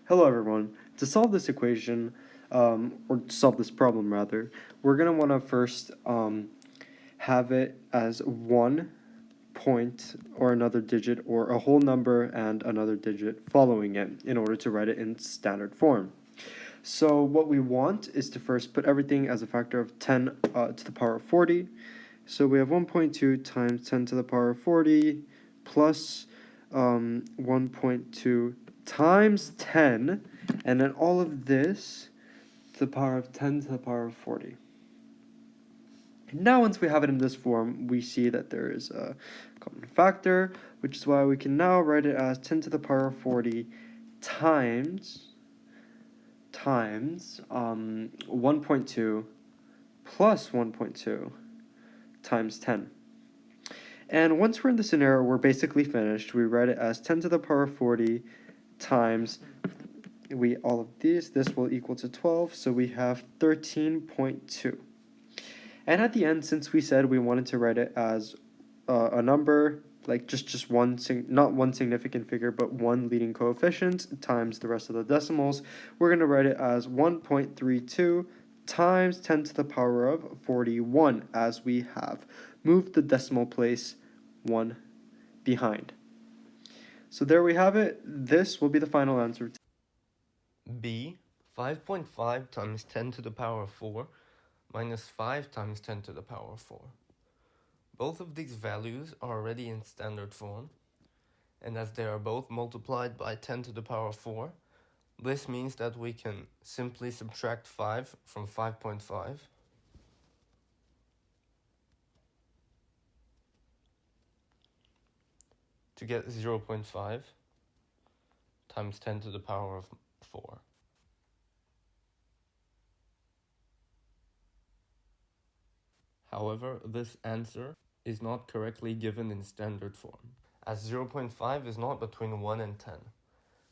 Hello everyone. To solve this equation, or to solve this problem rather, we're going to want to first have it as one point or another digit or a whole number and another digit following it in order to write it in standard form. So what we want is to first put everything as a factor of 10 to the power of 40. So we have 1.2 times 10 to the power of 40 plus 1.2 times 10, and then all of this to the power of 10 to the power of 40. And now once we have it in this form, we see that there is a common factor, which is why we can now write it as 10 to the power of 40 times 1.2 plus 1.2 times 10. And once we're in the scenario, we're basically finished. We write it as 10 to the power of 40 times all of these. This will equal to 12, so we have 13.2. And at the end, since we said we wanted to write it as a number, like just one, not one significant figure, but one leading coefficient times the rest of the decimals, we're going to write it as 1.32 times 10 to the power of 41, as we have moved the decimal place one behind. So there we have it. This will be the final answer. B, 5.5 times 10 to the power of 4 minus 5 times 10 to the power of 4. Both of these values are already in standard form, and as they are both multiplied by 10 to the power of 4, this means that we can simply subtract 5 from 5.5 to get 0.5 times 10 to the power of 4. However, this answer is not correctly given in standard form, as 0.5 is not between 1 and 10.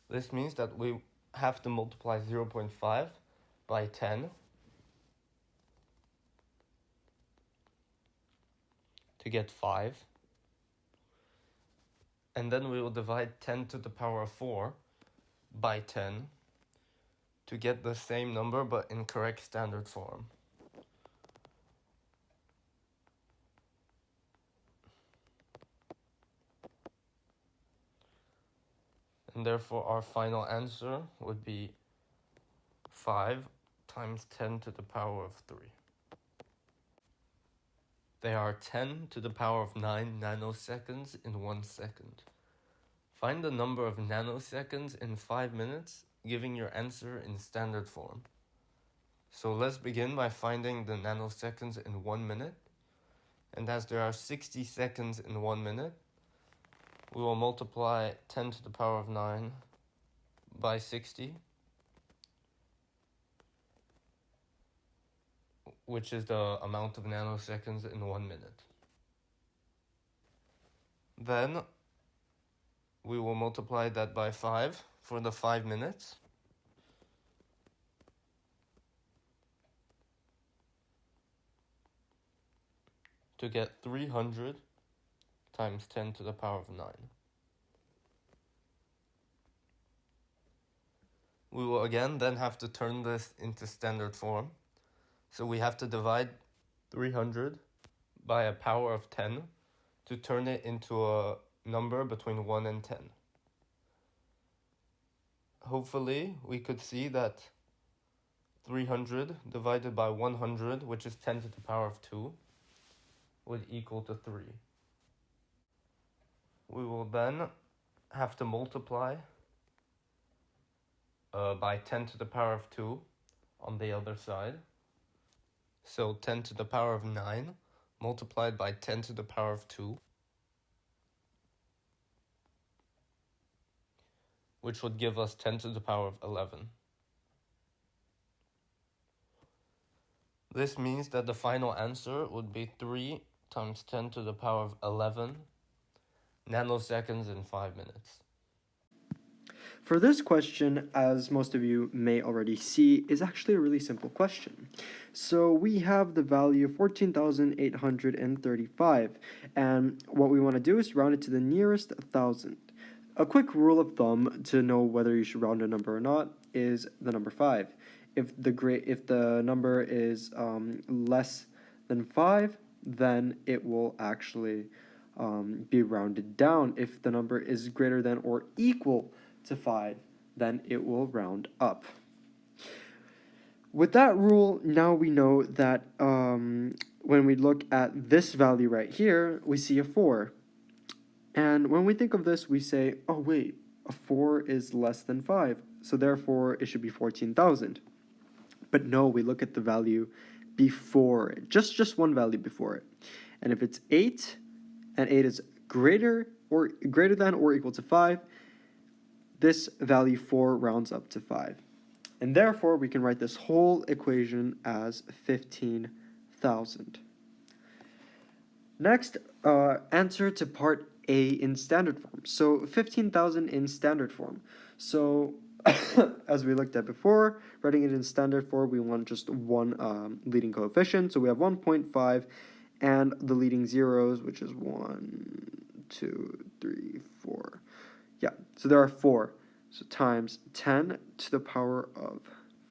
This means that we have to multiply 0.5 by 10 to get 5. And then we will divide 10 to the power of 4 by 10 to get the same number but in correct standard form. And therefore our final answer would be 5 times 10 to the power of 3. They are 10 to the power of 9 nanoseconds in 1 second. Find the number of nanoseconds in 5 minutes, giving your answer in standard form. So let's begin by finding the nanoseconds in 1 minute. And as there are 60 seconds in 1 minute, we will multiply 10 to the power of 9 by 60, which is the amount of nanoseconds in 1 minute. Then we will multiply that by 5 for the 5 minutes. To get 300 times 10 to the power of 9. We will again then have to turn this into standard form. So we have to divide 300 by a power of 10 to turn it into a number between 1 and 10. Hopefully we could see that 300 divided by 100, which is 10 to the power of 2, would equal to 3. We will then have to multiply by 10 to the power of 2 on the other side. So 10 to the power of 9 multiplied by 10 to the power of 2, which would give us 10 to the power of 11. This means that the final answer would be 3 times 10 to the power of 11 nanoseconds in 5 minutes. For this question, as most of you may already see, is actually a really simple question. So we have the value of 14,835, and what we want to do is round it to the nearest thousand. A quick rule of thumb to know whether you should round a number or not is the number 5. If the number is less than 5, then it will actually be rounded down. If the number is greater than or equal to 5, then it will round up. With that rule, now we know that when we look at this value right here, we see a 4. And when we think of this, we say, oh wait, a 4 is less than 5, so therefore it should be 14,000. But no, we look at the value before it, just one value before it. And if it's 8, and 8 is greater than or equal to 5, this value 4 rounds up to 5. And therefore, we can write this whole equation as 15,000. Next, answer to part A in standard form. So 15,000 in standard form. So as we looked at before, writing it in standard form, we want just one leading coefficient. So we have 1.5 and the leading zeros, which is 1, 2, 3, 4. Yeah, so there are 4. So times 10 to the power of